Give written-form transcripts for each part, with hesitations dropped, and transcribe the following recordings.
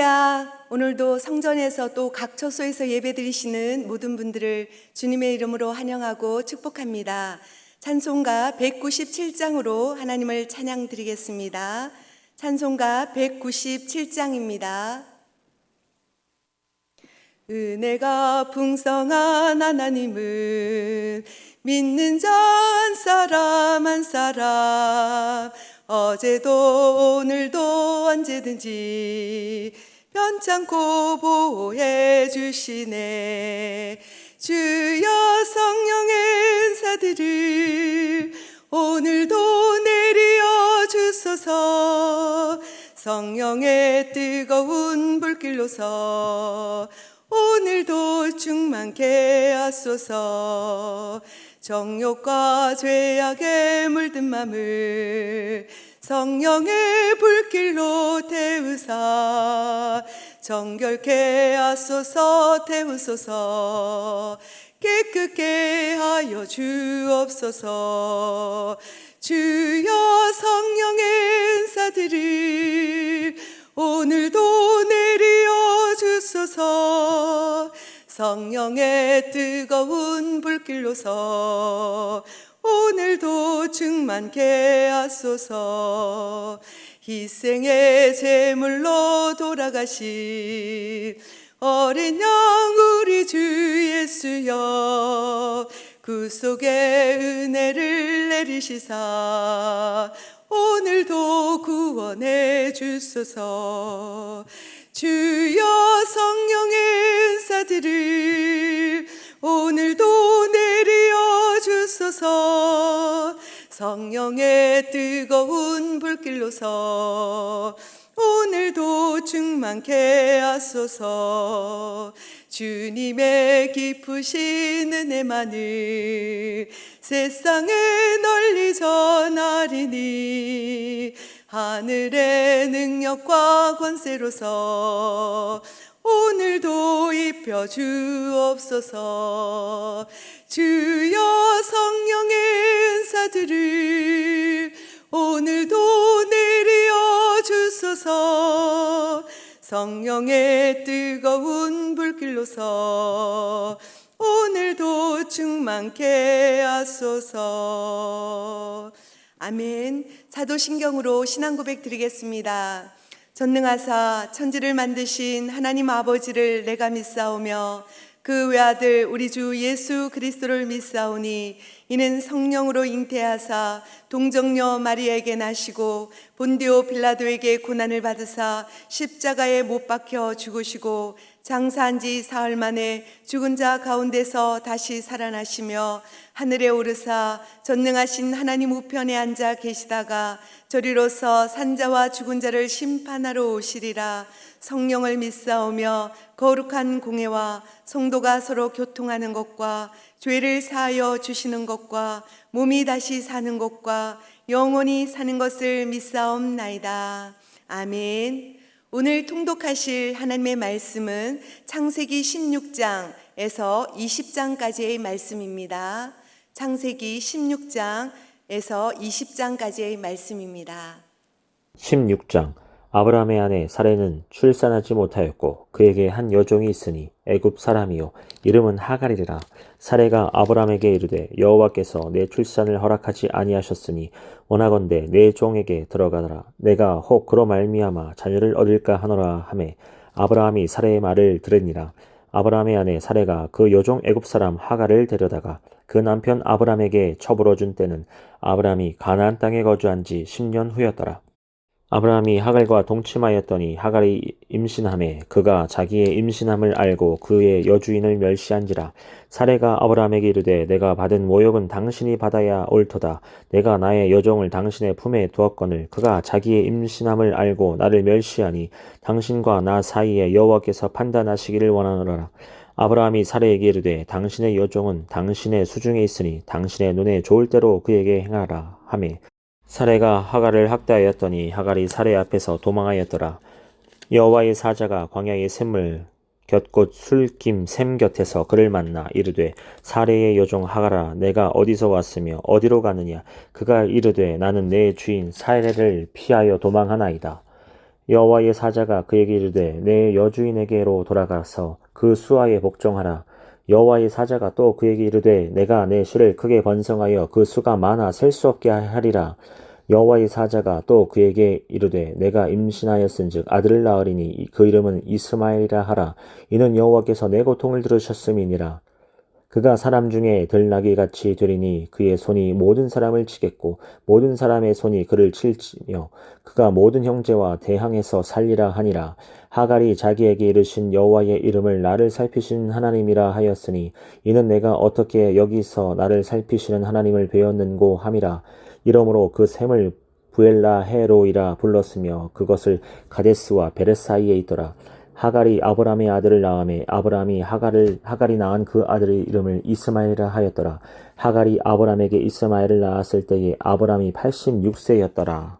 할렐루야. 오늘도 성전에서 또 각 처소에서 예배드리시는 모든 분들을 주님의 이름으로 환영하고 축복합니다. 찬송가 197장으로 하나님을 찬양드리겠습니다. 찬송가 197장입니다. 은혜가 풍성한 하나님은 믿는 자 한 사람 한 사람 어제도 오늘도 언제든지 편찮고 보호해 주시네. 주여 성령의 은사들을 오늘도 내리어 주소서. 성령의 뜨거운 불길로서 오늘도 충만케 하소서. 정욕과 죄악에 물든 맘을 성령의 불길로 태우사 정결케 하소서. 태우소서. 깨끗게 하여 주옵소서. 주여 성령의 은사들을 오늘도 내리어 주소서. 성령의 뜨거운 불길로서 오늘도 충만케 하소서. 희생의 제물로 돌아가신 어린 양 우리 주 예수여 구속의 은혜를 내리시사 오늘도 구원해 주소서. 주여 성령의 은사들을 오늘도 내리어 주소서. 성령의 뜨거운 불길로서 오늘도 충만케 하소서. 주님의 깊으신 은혜만을 세상에 널리 전하리니 하늘의 능력과 권세로서 오늘도 입혀 주옵소서. 주여 성령의 은사들을 오늘도 내리어 주소서. 성령의 뜨거운 불길로서 오늘도 충만케 하소서. 아멘. 사도신경으로 신앙고백 드리겠습니다. 전능하사 천지를 만드신 하나님 아버지를 내가 믿사오며 그 외아들 우리 주 예수 그리스도를 믿사오니 이는 성령으로 잉태하사 동정녀 마리아에게 나시고 본디오 빌라도에게 고난을 받으사 십자가에 못 박혀 죽으시고 장사한 지 사흘 만에 죽은 자 가운데서 다시 살아나시며 하늘에 오르사 전능하신 하나님 우편에 앉아 계시다가 저리로서 산자와 죽은 자를 심판하러 오시리라. 성령을 믿사오며 거룩한 공회와 성도가 서로 교통하는 것과 죄를 사하여 주시는 것과 몸이 다시 사는 것과 영원히 사는 것을 믿사옵나이다. 아멘. 오늘 통독하실 하나님의 말씀은 창세기 16장에서 20장까지의 말씀입니다. 창세기 16장에서 20장까지의 말씀입니다. 16장. 아브라함의 아내 사레는 출산하지 못하였고 그에게 한 여종이 있으니 애굽 사람이요 이름은 하갈이라. 사레가 아브라함에게 이르되 여호와께서 내 출산을 허락하지 아니하셨으니 원하건대 내 종에게 들어가더라. 내가 혹 그로 말미암아 자녀를 얻을까 하노라 하매 아브라함이 사레의 말을 들으니라. 아브라함의 아내 사레가 그 여종 애굽 사람 하갈을 데려다가 그 남편 아브라함에게 처불어 준 때는 아브라함이 가나안 땅에 거주한 지 10년 후였더라. 아브라함이 하갈과 동침하였더니 하갈이 임신하매 그가 자기의 임신함을 알고 그의 여주인을 멸시한지라. 사레가 아브라함에게 이르되 내가 받은 모욕은 당신이 받아야 옳도다. 내가 나의 여종을 당신의 품에 두었거늘 그가 자기의 임신함을 알고 나를 멸시하니 당신과 나 사이에 여호와께서 판단하시기를 원하노라. 아브라함이 사레에게 이르되 당신의 여종은 당신의 수중에 있으니 당신의 눈에 좋을 대로 그에게 행하라 하매 사레가 하갈을 학대하였더니 하갈이 사레 앞에서 도망하였더라. 여호와의 사자가 광야의 샘물 곁곳 술김 샘 곁에서 그를 만나 이르되 사레의 여종 하갈아 내가 어디서 왔으며 어디로 가느냐. 그가 이르되 나는 내 주인 사레를 피하여 도망하나이다. 여호와의 사자가 그에게 이르되 내 여주인에게로 돌아가서 그 수하에 복종하라. 여호와의 사자가 또 그에게 이르되 내가 내 실을 크게 번성하여 그 수가 많아 셀 수 없게 하리라. 여호와의 사자가 또 그에게 이르되 내가 임신하였은즉 아들을 낳으리니 그 이름은 이스마엘이라 하라. 이는 여호와께서 내 고통을 들으셨음이니라. 그가 사람 중에 들나귀같이 되리니 그의 손이 모든 사람을 치겠고 모든 사람의 손이 그를 칠지며 그가 모든 형제와 대항해서 살리라 하니라. 하갈이 자기에게 이르신 여호와의 이름을 나를 살피신 하나님이라 하였으니 이는 내가 어떻게 여기서 나를 살피시는 하나님을 배웠는고 함이라. 이러므로 그 샘을 부엘라 헤로이라 불렀으며 그것을 가데스와 베렛 사이에 있더라. 하갈이 아브람의 아들을 낳음에 아브람이 하갈이 낳은 그 아들의 이름을 이스마엘이라 하였더라. 하갈이 아브람에게 이스마엘을 낳았을 때에 아브람이 86세였더라.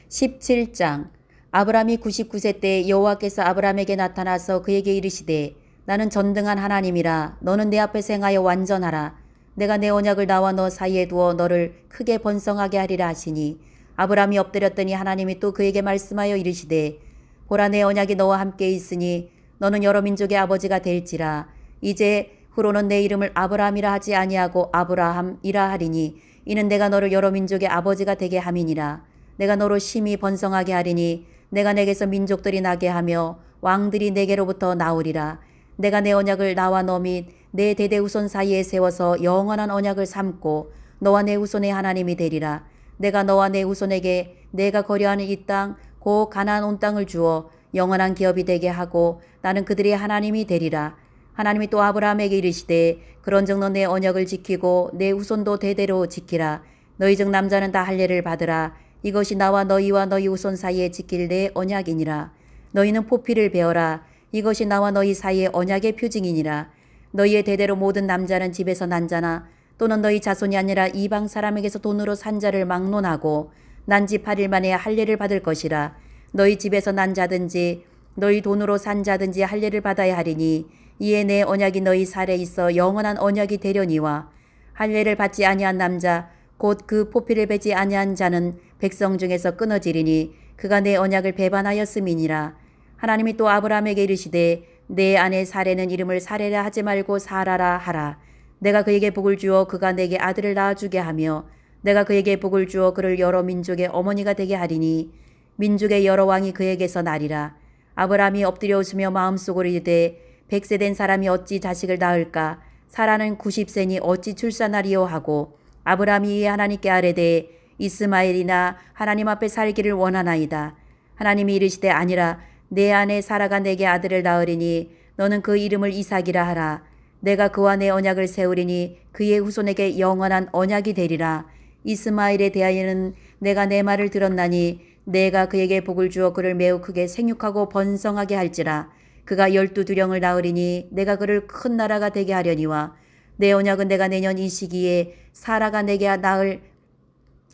17장. 아브람이 99세 때 여호와께서 아브람에게 나타나서 그에게 이르시되 나는 전등한 하나님이라. 너는 내 앞에서 행하여 완전하라. 내가 내 언약을 나와 너 사이에 두어 너를 크게 번성하게 하리라 하시니 아브람이 엎드렸더니 하나님이 또 그에게 말씀하여 이르시되 보라 내 언약이 너와 함께 있으니 너는 여러 민족의 아버지가 될지라. 이제 후로는 내 이름을 아브람이라 하지 아니하고 아브라함이라 하리니 이는 내가 너를 여러 민족의 아버지가 되게 함이니라. 내가 너로 심히 번성하게 하리니 내가 내게서 민족들이 나게 하며 왕들이 내게로부터 나오리라. 내가 내 언약을 나와 너 및 내 대대 후손 사이에 세워서 영원한 언약을 삼고 너와 내 후손의 하나님이 되리라. 내가 너와 내 후손에게 내가 거류하는 이 땅 곧 가나안 온 땅을 주어 영원한 기업이 되게 하고 나는 그들의 하나님이 되리라. 하나님이 또 아브라함에게 이르시되 그런즉 너 내 언약을 지키고 내 후손도 대대로 지키라. 너희 중 남자는 다 할례를 받으라. 이것이 나와 너희와 너희 후손 사이에 지킬 내 언약이니라. 너희는 포피를 베어라. 이것이 나와 너희 사이의 언약의 표징이니라. 너희의 대대로 모든 남자는 집에서 난 자나 또는 너희 자손이 아니라 이방 사람에게서 돈으로 산 자를 막론하고 난 지 8일 만에 할례를 받을 것이라. 너희 집에서 난 자든지 너희 돈으로 산 자든지 할례를 받아야 하리니 이에 내 언약이 너희 살에 있어 영원한 언약이 되려니와 할례를 받지 아니한 남자 곧 그 포피를 베지 아니한 자는 백성 중에서 끊어지리니 그가 내 언약을 배반하였음이니라. 하나님이 또 아브라함에게 이르시되 내 아내 사레는 이름을 사레라 하지 말고 사라라 하라. 내가 그에게 복을 주어 그가 내게 아들을 낳아주게 하며 내가 그에게 복을 주어 그를 여러 민족의 어머니가 되게 하리니 민족의 여러 왕이 그에게서 나리라. 아브라함이 엎드려 웃으며 마음속으로 이르되 100세 된 사람이 어찌 자식을 낳을까? 사라는 90세니 어찌 출산하리요 하고 아브라함이 하나님께 아뢰되 이스마엘이나 하나님 앞에 살기를 원하나이다. 하나님이 이르시되 아니라 내 아내 사라가 내게 아들을 낳으리니 너는 그 이름을 이삭이라 하라. 내가 그와 내 언약을 세우리니 그의 후손에게 영원한 언약이 되리라. 이스마엘에 대하여는 내가 내 말을 들었나니 내가 그에게 복을 주어 그를 매우 크게 생육하고 번성하게 할지라. 그가 12두령을 낳으리니 내가 그를 큰 나라가 되게 하려니와 내 언약은 내가 내년 이 시기에 사라가 내게 낳을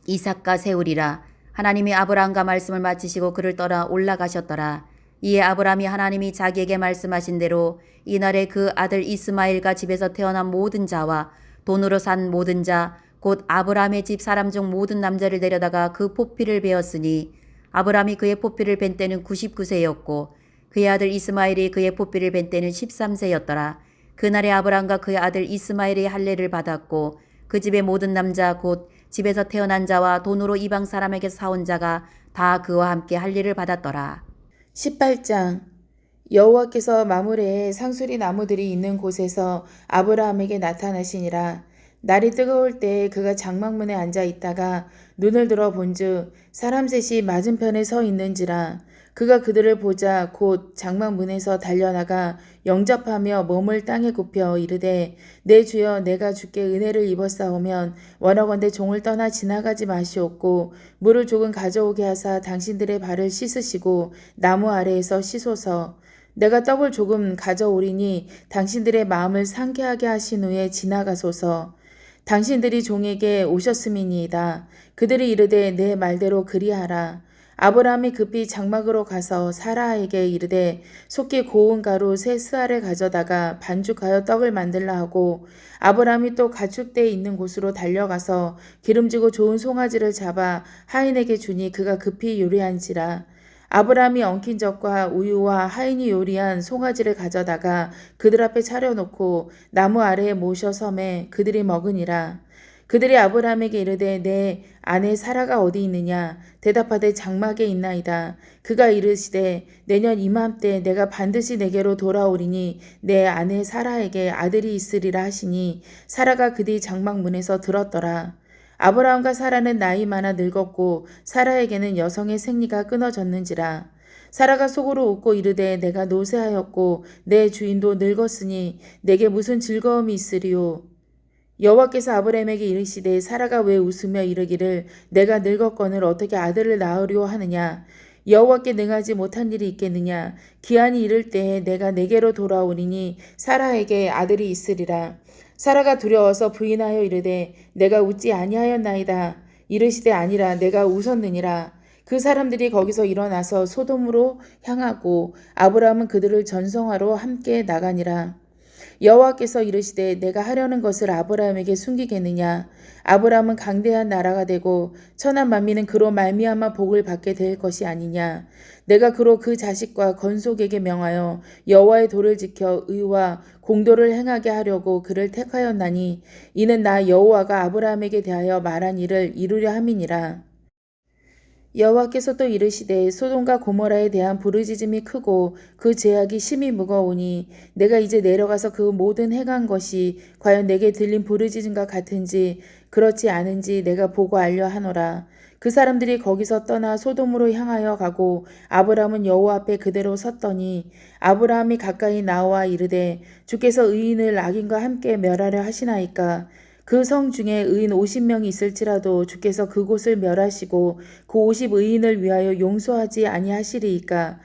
이삭과 세우리라. 하나님이 아브라함과 말씀을 마치시고 그를 떠나 올라가셨더라. 이에 아브라함이 하나님이 자기에게 말씀하신 대로 이날에 그 아들 이스마엘과 집에서 태어난 모든 자와 돈으로 산 모든 자 곧 아브라함의 집 사람 중 모든 남자를 데려다가 그 포피를 베었으니 아브라함이 그의 포피를 벤 때는 99세였고 그의 아들 이스마엘이 그의 포피를 벤 때는 13세였더라. 그날에 아브라함과 그의 아들 이스마엘이 할례를 받았고 그 집의 모든 남자 곧 집에서 태어난 자와 돈으로 이방 사람에게 사온 자가 다 그와 함께 할례를 받았더라. 18장. 여호와께서 마므레에 상수리 나무들이 있는 곳에서 아브라함에게 나타나시니라. 날이 뜨거울 때 그가 장막문에 앉아 있다가 눈을 들어 본즉 사람 셋이 맞은편에 서 있는지라. 그가 그들을 보자 곧 장막문에서 달려나가 영접하며 몸을 땅에 굽혀 이르되 내 주여 내가 주께 은혜를 입었사오면 원하건대 종을 떠나 지나가지 마시옵고 물을 조금 가져오게 하사 당신들의 발을 씻으시고 나무 아래에서 씻소서. 내가 떡을 조금 가져오리니 당신들의 마음을 상쾌하게 하신 후에 지나가소서. 당신들이 종에게 오셨음이니이다. 그들이 이르되 내 말대로 그리하라. 아브라함이 급히 장막으로 가서 사라에게 이르되 속히 고운 가루 세 스알을 가져다가 반죽하여 떡을 만들라 하고 아브라함이 또 가축대에 있는 곳으로 달려가서 기름지고 좋은 송아지를 잡아 하인에게 주니 그가 급히 요리한지라. 아브라함이 엉킨 젖과 우유와 하인이 요리한 송아지를 가져다가 그들 앞에 차려놓고 나무 아래에 모셔 섬에 그들이 먹으니라. 그들이 아브라함에게 이르되 내 아내 사라가 어디 있느냐? 대답하되 장막에 있나이다. 그가 이르시되 내년 이맘때 내가 반드시 내게로 돌아오리니 내 아내 사라에게 아들이 있으리라 하시니 사라가 그뒤 장막 문에서 들었더라. 아브라함과 사라는 나이 많아 늙었고 사라에게는 여성의 생리가 끊어졌는지라. 사라가 속으로 웃고 이르되 내가 노쇠하였고 내 주인도 늙었으니 내게 무슨 즐거움이 있으리요. 여호와께서 아브라함에게 이르시되 사라가 왜 웃으며 이르기를 내가 늙었거늘 어떻게 아들을 낳으려 하느냐. 여호와께 능하지 못한 일이 있겠느냐. 기한이 이를 때에 내가 내게로 돌아오리니 사라에게 아들이 있으리라. 사라가 두려워서 부인하여 이르되 내가 웃지 아니하였나이다. 이르시되 아니라 내가 웃었느니라. 그 사람들이 거기서 일어나서 소돔으로 향하고 아브라함은 그들을 전성하러 함께 나가니라. 여호와께서 이르시되 내가 하려는 것을 아브라함에게 숨기겠느냐. 아브라함은 강대한 나라가 되고 천한 만민은 그로 말미암아 복을 받게 될 것이 아니냐. 내가 그로 그 자식과 건속에게 명하여 여호와의 도를 지켜 의와 공도를 행하게 하려고 그를 택하였나니 이는 나 여호와가 아브라함에게 대하여 말한 일을 이루려 함이니라. 여호와께서 또 이르시되 소돔과 고모라에 대한 부르짖음이 크고 그 죄악이 심히 무거우니 내가 이제 내려가서 그 모든 행한 것이 과연 내게 들린 부르짖음과 같은지 그렇지 않은지 내가 보고 알려 하노라. 그 사람들이 거기서 떠나 소돔으로 향하여 가고 아브라함은 여호와 앞에 그대로 섰더니 아브라함이 가까이 나와 이르되 주께서 의인을 악인과 함께 멸하려 하시나이까. 그 성 중에 의인 50명이 있을지라도 주께서 그곳을 멸하시고 그 50 의인을 위하여 용서하지 아니하시리이까.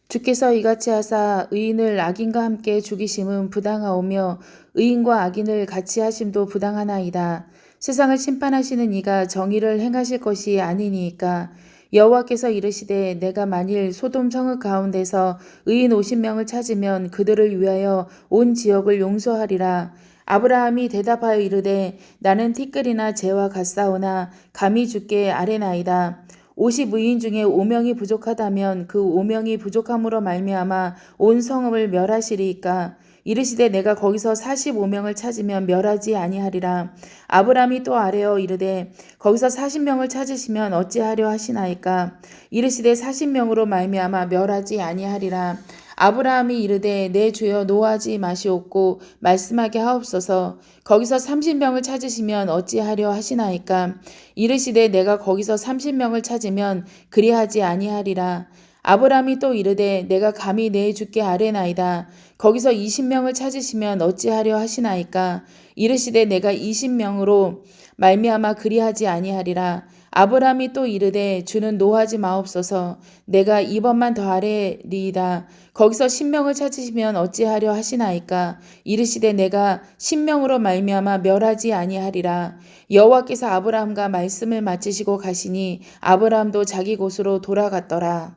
주께서 이같이 하사 의인을 악인과 함께 죽이심은 부당하오며 의인과 악인을 같이 하심도 부당하나이다. 세상을 심판하시는 이가 정의를 행하실 것이 아니니이까. 여호와께서 이르시되 내가 만일 소돔 성읍 가운데서 의인 50명을 찾으면 그들을 위하여 온 지역을 용서하리라. 아브라함이 대답하여 이르되 나는 티끌이나 재와 같사오나 감히 주께 아뢰나이다. 50 의인 중에 5명이 부족하다면 그 5명이 부족함으로 말미암아 온 성읍을 멸하시리이까. 이르시되 내가 거기서 45명을 찾으면 멸하지 아니하리라. 아브라함이 또 아뢰어 이르되 거기서 40명을 찾으시면 어찌하려 하시나이까. 이르시되 40명으로 말미암아 멸하지 아니하리라. 아브라함이 이르되 내 주여 노하지 마시옵고 말씀하게 하옵소서. 거기서 30명을 찾으시면 어찌하려 하시나이까. 이르시되 내가 거기서 30명을 찾으면 그리하지 아니하리라. 아브라함이 또 이르되 내가 감히 내 주께 아뢰나이다. 거기서 20명을 찾으시면 어찌하려 하시나이까. 이르시되 내가 20명으로 말미암아 그리하지 아니하리라. 아브라함이 또 이르되 주는 노하지 마옵소서. 내가 이번만 더 아뢰리이다. 거기서 10명을 찾으시면 어찌하려 하시나이까. 이르시되 내가 10명으로 말미암아 멸하지 아니하리라. 여호와께서 아브라함과 말씀을 마치시고 가시니 아브라함도 자기 곳으로 돌아갔더라.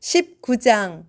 19장.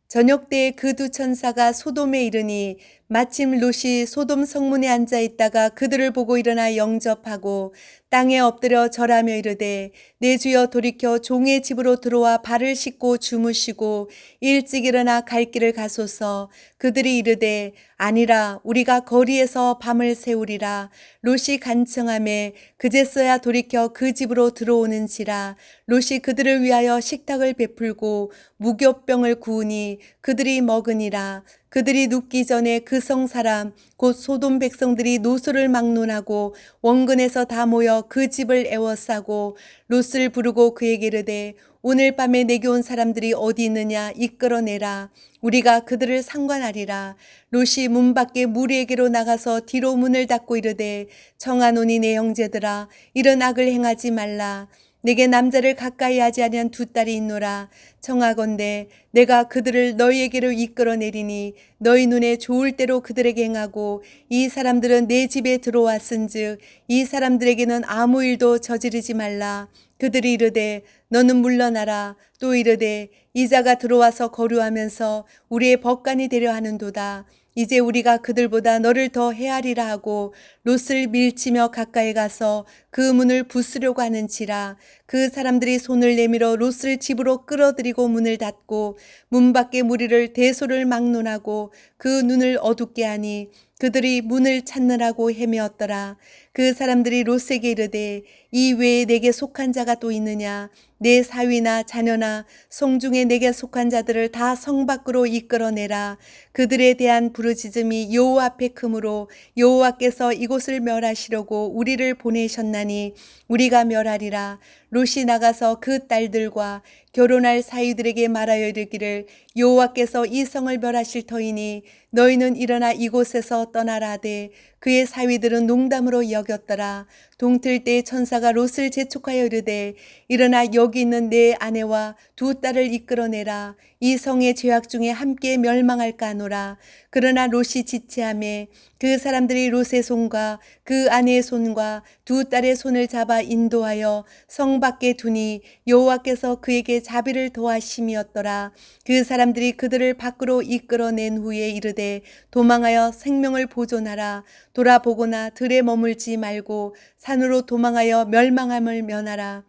저녁 때에 그 두 천사가 소돔에 이르니 마침 롯이 소돔 성문에 앉아 있다가 그들을 보고 일어나 영접하고 땅에 엎드려 절하며 이르되 내 주여 돌이켜 종의 집으로 들어와 발을 씻고 주무시고 일찍 일어나 갈 길을 가소서. 그들이 이르되 아니라 우리가 거리에서 밤을 새우리라. 롯이 간청하매 그제서야 돌이켜 그 집으로 들어오는지라. 롯이 그들을 위하여 식탁을 베풀고 무교병을 구우니 그들이 먹으니라. 그들이 눕기 전에 그 성 사람 곧 소돔 백성들이 노소를 막론하고 원근에서 다 모여 그 집을 에워싸고 롯을 부르고 그에게 이르되 오늘 밤에 내게 온 사람들이 어디 있느냐 이끌어내라. 우리가 그들을 상관하리라. 롯이 문 밖에 무리에게로 나가서 뒤로 문을 닫고 이르되 청하노니 내 형제들아 이런 악을 행하지 말라. 내게 남자를 가까이 하지 아니한 두 딸이 있노라. 청하건대 내가 그들을 너희에게로 이끌어내리니 너희 눈에 좋을 대로 그들에게 행하고 이 사람들은 내 집에 들어왔은즉 이 사람들에게는 아무 일도 저지르지 말라. 그들이 이르되 너는 물러나라. 또 이르되 이자가 들어와서 거류하면서 우리의 법관이 되려 하는도다. 이제 우리가 그들보다 너를 더 헤아리라 하고 롯을 밀치며 가까이 가서 그 문을 부수려고 하는지라. 그 사람들이 손을 내밀어 롯을 집으로 끌어들이고 문을 닫고 문 밖에 무리를 대소를 막론하고 그 눈을 어둡게 하니 그들이 문을 찾느라고 헤매었더라. 그 사람들이 롯에게 이르되 이 외에 내게 속한 자가 또 있느냐? 내 사위나 자녀나 성중에 내게 속한 자들을 다 성 밖으로 이끌어내라. 그들에 대한 부르짖음이 여호와 앞에 크므로 여호와께서 이곳을 멸하시려고 우리를 보내셨나니 우리가 멸하리라. 롯이 나가서 그 딸들과 결혼할 사위들에게 말하여 이르기를 여호와께서 이 성을 멸하실 터이니 너희는 일어나 이곳에서 떠나라 하되 그의 사위들은 농담으로 여겼더라. 동틀 때 천사가 롯을 재촉하여 이르되 일어나 여기 있는 내 아내와 두 딸을 이끌어내라. 이 성의 죄악 중에 함께 멸망할까 하노라. 그러나 롯이 지체하매 그 사람들이 롯의 손과 그 아내의 손과 두 딸의 손을 잡아 인도하여 성 밖에 두니 여호와께서 그에게 자비를 더하심이었더라. 그 사람들이 그들을 밖으로 이끌어낸 후에 이르되 도망하여 생명을 보존하라. 돌아보거나 들에 머물지 말고 산으로 도망하여 멸망함을 면하라.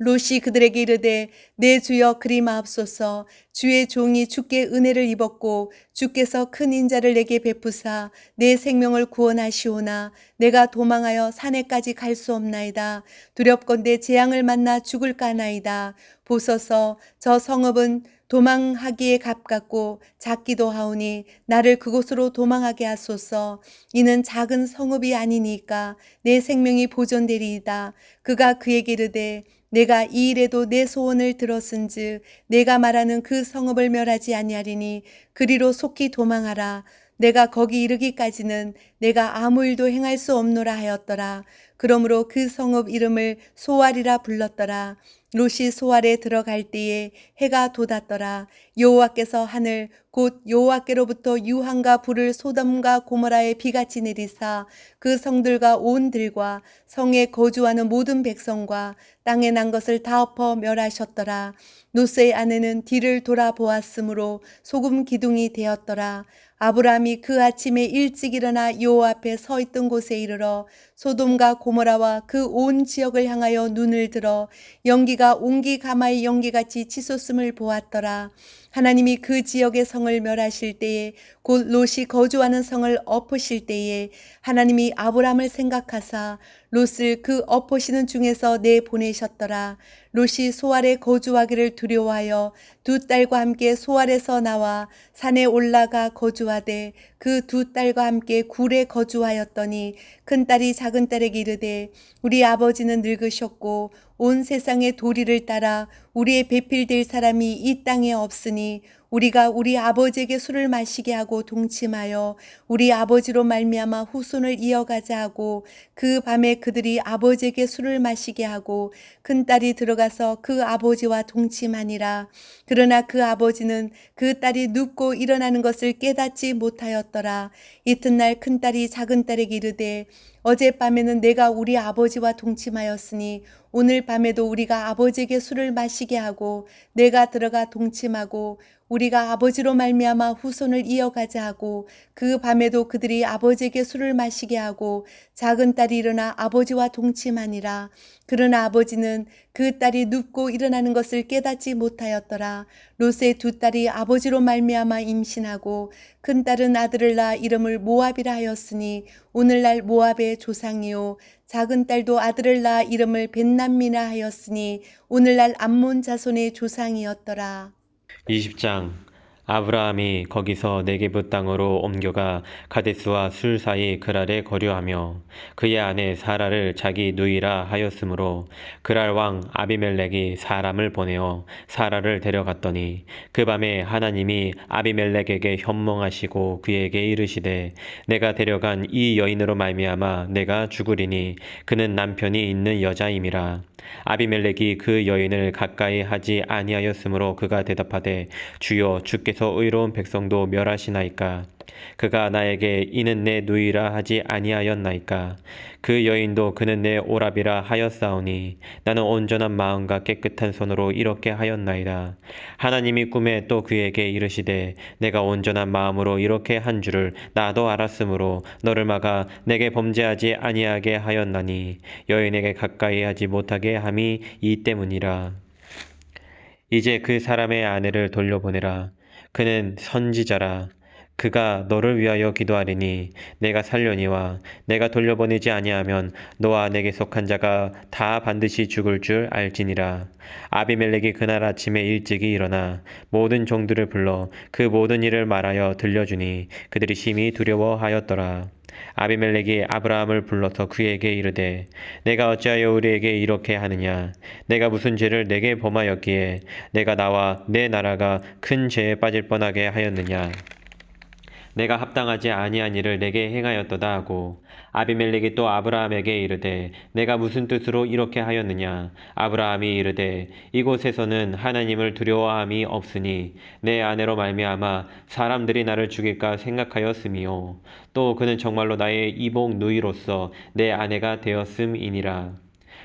롯이 그들에게 이르되 내 주여 그리 마옵소서. 주의 종이 주께 은혜를 입었고 주께서 큰 인자를 내게 베푸사 내 생명을 구원하시오나 내가 도망하여 산에까지 갈 수 없나이다. 두렵건대 재앙을 만나 죽을까 하나이다. 보소서 저 성읍은 도망하기에 가깝고 작기도 하오니 나를 그곳으로 도망하게 하소서. 이는 작은 성읍이 아니니까 내 생명이 보존되리이다. 그가 그에게 이르되 내가 이 일에도 내 소원을 들었은즉 내가 말하는 그 성읍을 멸하지 아니하리니 그리로 속히 도망하라. 내가 거기 이르기까지는 내가 아무 일도 행할 수 없노라 하였더라. 그러므로 그 성읍 이름을 소알이라 불렀더라. 롯이 소알에 들어갈 때에 해가 돋았더라. 여호와께서 하늘 곧 여호와께로부터 유황과 불을 소돔과 고모라에 비같이 내리사 그 성들과 온 들과 성에 거주하는 모든 백성과 땅에 난 것을 다 엎어 멸하셨더라. 롯의 아내는 뒤를 돌아보았으므로 소금 기둥이 되었더라. 아브라함이 그 아침에 일찍 일어나 여호와 앞에 서 있던 곳에 이르러 소돔과 고모라와 그 온 지역을 향하여 눈을 들어 연기가 옹기 가마의 연기같이 치솟음을 보았더라. 하나님이 그 지역의 성을 멸하실 때에 곧 롯이 거주하는 성을 엎으실 때에 하나님이 아브라함을 생각하사 롯을 그 엎으시는 중에서 내보내셨더라. 롯이 소알에 거주하기를 두려워하여 두 딸과 함께 소알에서 나와 산에 올라가 거주하되 그 두 딸과 함께 굴에 거주하였더니 큰딸이 작은딸에게 이르되 우리 아버지는 늙으셨고 온 세상의 도리를 따라 우리의 배필될 사람이 이 땅에 없으니 우리가 우리 아버지에게 술을 마시게 하고 동침하여 우리 아버지로 말미암아 후손을 이어가자 하고 그 밤에 그들이 아버지에게 술을 마시게 하고 큰딸이 들어가서 그 아버지와 동침하니라. 그러나 그 아버지는 그 딸이 눕고 일어나는 것을 깨닫지 못하였더라. 이튿날 큰딸이 작은딸에게 이르되 어젯밤에는 내가 우리 아버지와 동침하였으니 오늘 밤에도 우리가 아버지에게 술을 마시게 하고 내가 들어가 동침하고 우리가 아버지로 말미암아 후손을 이어가자 하고 그 밤에도 그들이 아버지에게 술을 마시게 하고 작은 딸이 일어나 아버지와 동침하니라. 그러나 아버지는 그 딸이 눕고 일어나는 것을 깨닫지 못하였더라. 롯의 두 딸이 아버지로 말미암아 임신하고 큰 딸은 아들을 낳아 이름을 모압이라 하였으니 오늘날 모압의 조상이요 작은 딸도 아들을 낳아 이름을 벳남미나 하였으니 오늘날 암몬 자손의 조상이었더라. 20장 아브라함이 거기서 네게브 땅으로 옮겨가 가데스와 술 사이 그랄에 거류하며 그의 아내 사라를 자기 누이라 하였으므로 그랄 왕 아비멜렉이 사람을 보내어 사라를 데려갔더니 그 밤에 하나님이 아비멜렉에게 현몽하시고 그에게 이르시되 내가 데려간 이 여인으로 말미암아 내가 죽으리니 그는 남편이 있는 여자임이라. 아비멜렉이 그 여인을 가까이 하지 아니하였으므로 그가 대답하되 주여 주께서 중에서 의로운 백성도 멸하시나이까? 그가 나에게 이는 내 누이라 하지 아니하였나이까? 그 여인도 그는 내 오랍이라 하였사오니 나는 온전한 마음과 깨끗한 손으로 이렇게 하였나이다. 하나님이 꿈에 또 그에게 이르시되 내가 온전한 마음으로 이렇게 한 줄을 나도 알았으므로 너를 막아 내게 범죄하지 아니하게 하였나니 여인에게 가까이 하지 못하게 함이 이 때문이라. 이제 그 사람의 아내를 돌려보내라. 그는 선지자라. 그가 너를 위하여 기도하리니 내가 살려니와 내가 돌려보내지 아니하면 너와 내게 속한 자가 다 반드시 죽을 줄 알지니라. 아비멜렉이 그날 아침에 일찍이 일어나 모든 종들을 불러 그 모든 일을 말하여 들려주니 그들이 심히 두려워하였더라. 아비멜렉이 아브라함을 불러서 그에게 이르되 내가 어찌하여 우리에게 이렇게 하느냐? 내가 무슨 죄를 내게 범하였기에 내가 나와 내 나라가 큰 죄에 빠질 뻔하게 하였느냐? 내가 합당하지 아니한 일을 내게 행하였도다 하고 아비멜렉이 또 아브라함에게 이르되 내가 무슨 뜻으로 이렇게 하였느냐? 아브라함이 이르되 이곳에서는 하나님을 두려워함이 없으니 내 아내로 말미암아 사람들이 나를 죽일까 생각하였음이요 또 그는 정말로 나의 이복 누이로서 내 아내가 되었음이니라.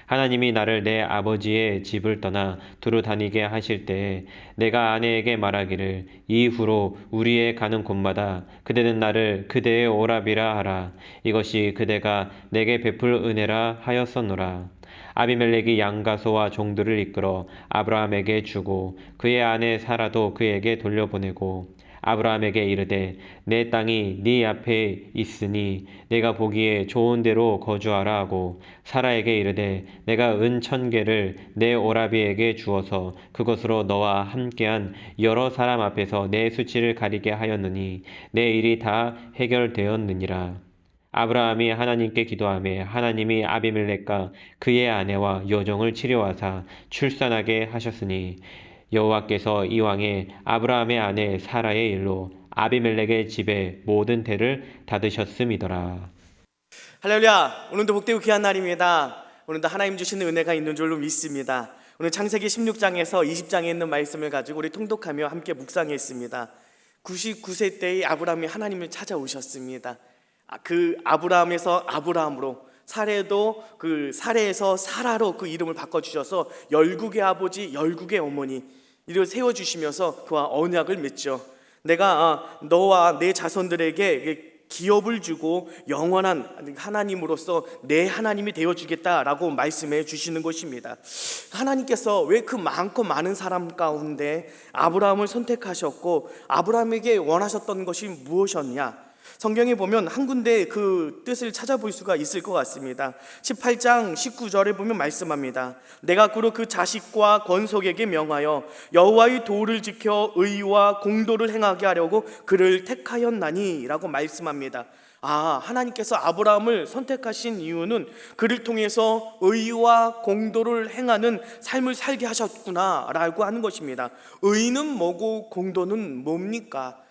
하나님이 나를 내 아버지의 집을 떠나 두루 다니게 하실 때에 내가 아내에게 말하기를 이후로 우리의 가는 곳마다 그대는 나를 그대의 오랍이라 하라. 이것이 그대가 내게 베풀 은혜라 하였었노라. 아비멜렉이 양과 소와 종들을 이끌어 아브라함에게 주고 그의 아내 사라도 그에게 돌려보내고 아브라함에게 이르되 내 땅이 네 앞에 있으니 내가 보기에 좋은 데로 거주하라 하고 사라에게 이르되 내가 은 1,000개를 내 오라비에게 주어서 그것으로 너와 함께한 여러 사람 앞에서 내 수치를 가리게 하였느니 내 일이 다 해결되었느니라. 아브라함이 하나님께 기도하며 하나님이 아비멜렉과 그의 아내와 여종을 치료하사 출산하게 하셨으니 여호와께서 이왕에 아브라함의 아내 사라의 일로 아비멜렉의 집에 모든 대를 닫으셨음이더라. 할렐루야! 오늘도 복되고 귀한 날입니다. 오늘도 하나님 주시는 은혜가 있는 줄로 믿습니다. 오늘 창세기 16장에서 20장에 있는 말씀을 가지고 우리 통독하며 함께 묵상했습니다. 99세 때의 아브라함이 하나님을 찾아오셨습니다. 그 아브라함에서 아브라함으로, 사레도 그 사레에서 사라로 그 이름을 바꿔주셔서 열국의 아버지, 열국의 어머니 이를 세워주시면서 그와 언약을 맺죠. 내가 너와 내 자손들에게 기업을 주고 영원한 하나님으로서 내 하나님이 되어주겠다라고 말씀해 주시는 것입니다. 하나님께서 왜 그 많고 많은 사람 가운데 아브라함을 선택하셨고 아브라함에게 원하셨던 것이 무엇이었냐? 성경에 보면 한 군데 그 뜻을 찾아볼 수가 있을 것 같습니다. 18장 19절에 보면 말씀합니다. 내가 그로 그 자식과 권속에게 명하여 여호와의 도를 지켜 의와 공도를 행하게 하려고 그를 택하였나니 라고 말씀합니다. 하나님께서 아브라함을 선택하신 이유는 그를 통해서 의와 공도를 행하는 삶을 살게 하셨구나 라고 하는 것입니다. 의는 뭐고 공도는 뭡니까?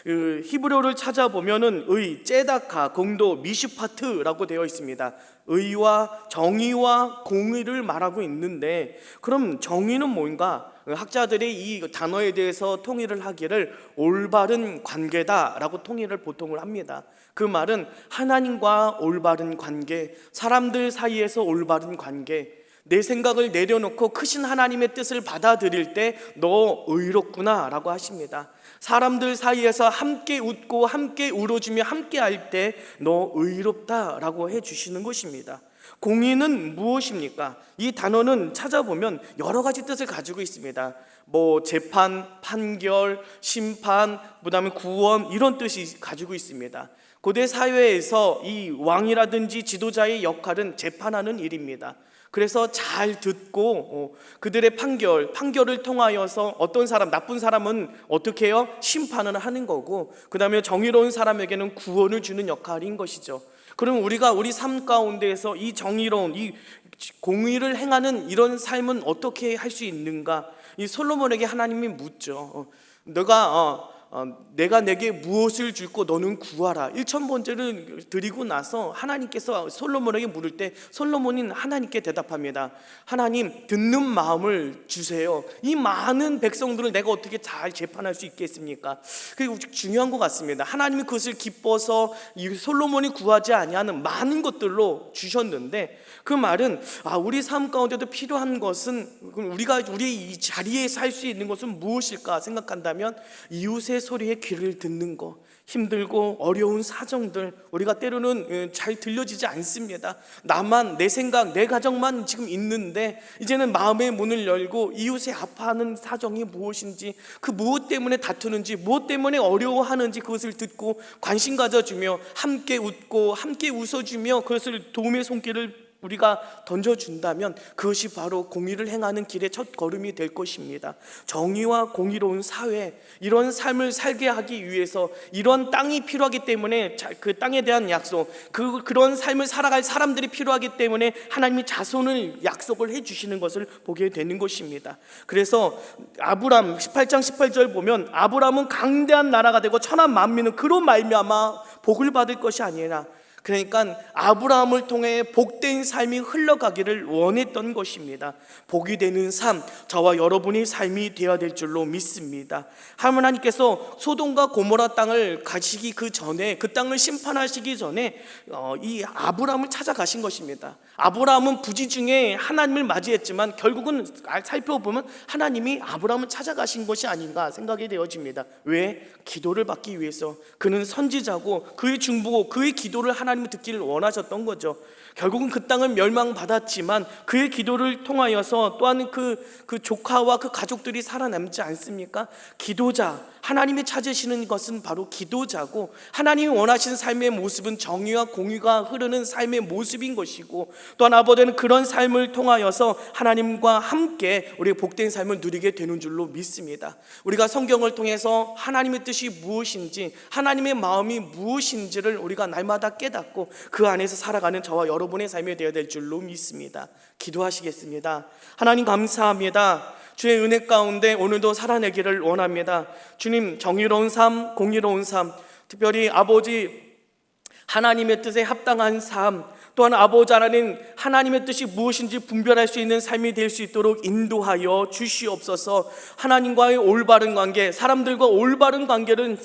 히브리어를 찾아보면은 의, 째다카, 공도, 미슈파트라고 되어 있습니다. 의와 정의와 공의를 말하고 있는데 그럼 정의는 뭔가? 학자들이 이 단어에 대해서 통일을 하기를 올바른 관계다라고 통일을 보통을 합니다. 그 말은 하나님과 올바른 관계, 사람들 사이에서 올바른 관계, 내 생각을 내려놓고 크신 하나님의 뜻을 받아들일 때 너 의롭구나 라고 하십니다. 사람들 사이에서 함께 웃고 함께 울어주며 함께 할 때 너 의롭다 라고 해주시는 것입니다. 공의는 무엇입니까? 이 단어는 찾아보면 여러 가지 뜻을 가지고 있습니다. 재판, 판결, 심판, 그다음에 구원 이런 뜻이 가지고 있습니다. 고대 사회에서 이 왕이라든지 지도자의 역할은 재판하는 일입니다. 그래서 잘 듣고 그들의 판결을 통하여서 어떤 사람, 나쁜 사람은 어떻게 해요? 심판을 하는 거고 그 다음에 정의로운 사람에게는 구원을 주는 역할인 것이죠. 그럼 우리가 우리 삶 가운데에서 이 정의로운, 이 공의를 행하는 이런 삶은 어떻게 할 수 있는가? 이 솔로몬에게 하나님이 묻죠. 너가 내가 내게 무엇을 줄고 너는 구하라. 1,000번째를 드리고 나서 하나님께서 솔로몬에게 물을 때 솔로몬은 하나님께 대답합니다. 하나님, 듣는 마음을 주세요. 이 많은 백성들을 내가 어떻게 잘 재판할 수 있겠습니까? 그리고 중요한 것 같습니다. 하나님이 그것을 기뻐서 이 솔로몬이 구하지 아니하는 많은 것들로 주셨는데, 그 말은 우리 삶 가운데도 필요한 것은, 우리가 우리 이 자리에 살 수 있는 것은 무엇일까 생각한다면 이웃의 소리에 귀를 듣는 것, 힘들고 어려운 사정들 우리가 때로는 잘 들려지지 않습니다. 나만, 내 생각, 내 가정만 지금 있는데 이제는 마음의 문을 열고 이웃의 아파하는 사정이 무엇인지, 그 무엇 때문에 다투는지, 무엇 때문에 어려워하는지 그것을 듣고 관심 가져주며 함께 웃고 함께 웃어주며 그것을 도움의 손길을 우리가 던져준다면 그것이 바로 공의를 행하는 길의 첫 걸음이 될 것입니다. 정의와 공의로운 사회, 이런 삶을 살게 하기 위해서 이런 땅이 필요하기 때문에 그 땅에 대한 약속, 그런 삶을 살아갈 사람들이 필요하기 때문에 하나님이 자손을 약속을 해주시는 것을 보게 되는 것입니다. 그래서 아브람 18장 18절 보면 아브람은 강대한 나라가 되고 천한 만민은 그로 말미암아 복을 받을 것이 아니라, 그러니까 아브라함을 통해 복된 삶이 흘러가기를 원했던 것입니다. 복이 되는 삶, 저와 여러분의 삶이 되어야 될 줄로 믿습니다. 하나님께서 소돔과 고모라 땅을 가시기 그 전에, 그 땅을 심판하시기 전에 이 아브라함을 찾아가신 것입니다. 아브라함은 부지 중에 하나님을 맞이했지만 결국은 살펴보면 하나님이 아브라함을 찾아가신 것이 아닌가 생각이 되어집니다. 왜? 기도를 받기 위해서. 그는 선지자고 그의 중보고 그의 기도를 하나님이 듣기를 원하셨던 거죠. 결국은 그 땅은 멸망받았지만 그의 기도를 통하여서 또한 그 조카와 그 가족들이 살아남지 않습니까? 기도자, 하나님이 찾으시는 것은 바로 기도자고, 하나님이 원하시는 삶의 모습은 정의와 공의가 흐르는 삶의 모습인 것이고, 또한 아버지는 그런 삶을 통하여서 하나님과 함께 우리의 복된 삶을 누리게 되는 줄로 믿습니다. 우리가 성경을 통해서 하나님의 뜻이 무엇인지, 하나님의 마음이 무엇인지를 우리가 날마다 깨닫고 그 안에서 살아가는 저와 여러분의 삶이 되어야 될 줄로 믿습니다. 기도하시겠습니다. 하나님 감사합니다. 주의 은혜 가운데 오늘도 살아내기를 원합니다. 주님, 정의로운 삶, 공의로운 삶, 특별히 아버지 하나님의 뜻에 합당한 삶, 또한 아버지 하나님의 뜻이 무엇인지 분별할 수 있는 삶이 될 수 있도록 인도하여 주시옵소서. 하나님과의 올바른 관계, 사람들과 올바른 관계를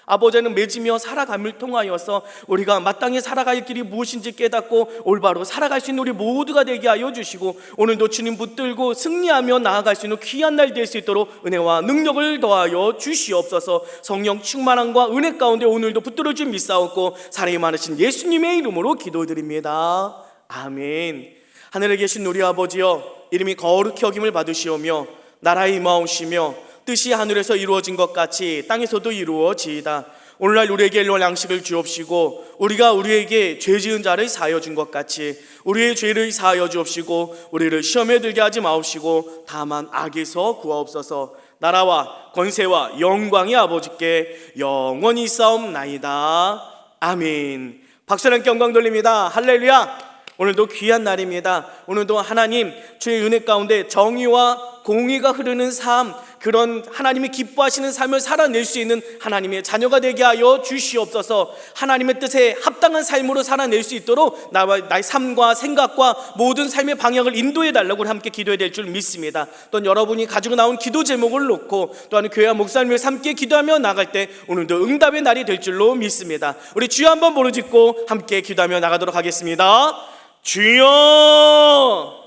아버지는 맺으며 살아감을 통하여서 우리가 마땅히 살아갈 길이 무엇인지 깨닫고 올바로 살아갈 수 있는 우리 모두가 되게 하여 주시고, 오늘도 주님 붙들고 승리하며 나아갈 수 있는 귀한 날 될 수 있도록 은혜와 능력을 더하여 주시옵소서. 성령 충만함과 은혜 가운데 오늘도 붙들어 주 믿사옵고 사랑이 많으신 예수님의 이름으로 기도드립니다. 아멘. 하늘에 계신 우리 아버지여, 이름이 거룩히 여김을 받으시오며 나라의 임하오시며 뜻이 하늘에서 이루어진 것 같이 땅에서도 이루어지이다. 오늘날 우리에게 일용할 양식을 주옵시고, 우리가 우리에게 죄 지은 자를 사하여 준 것 같이 우리의 죄를 사하여 주옵시고, 우리를 시험에 들게 하지 마옵시고 다만 악에서 구하옵소서. 나라와 권세와 영광이 아버지께 영원히 있사옵나이다. 아멘. 박수랑 영광 돌립니다. 할렐루야. 오늘도 귀한 날입니다. 오늘도 하나님 주의 은혜 가운데 정의와 공의가 흐르는 삶, 그런 하나님이 기뻐하시는 삶을 살아낼 수 있는 하나님의 자녀가 되게 하여 주시옵소서. 하나님의 뜻에 합당한 삶으로 살아낼 수 있도록 나의 삶과 생각과 모든 삶의 방향을 인도해 달라고 함께 기도해야 될 줄 믿습니다. 또한 여러분이 가지고 나온 기도 제목을 놓고 또한 교회와 목사님을 함께 기도하며 나갈 때 오늘도 응답의 날이 될 줄로 믿습니다. 우리 주여 한번 부르짖고 함께 기도하며 나가도록 하겠습니다. 주여!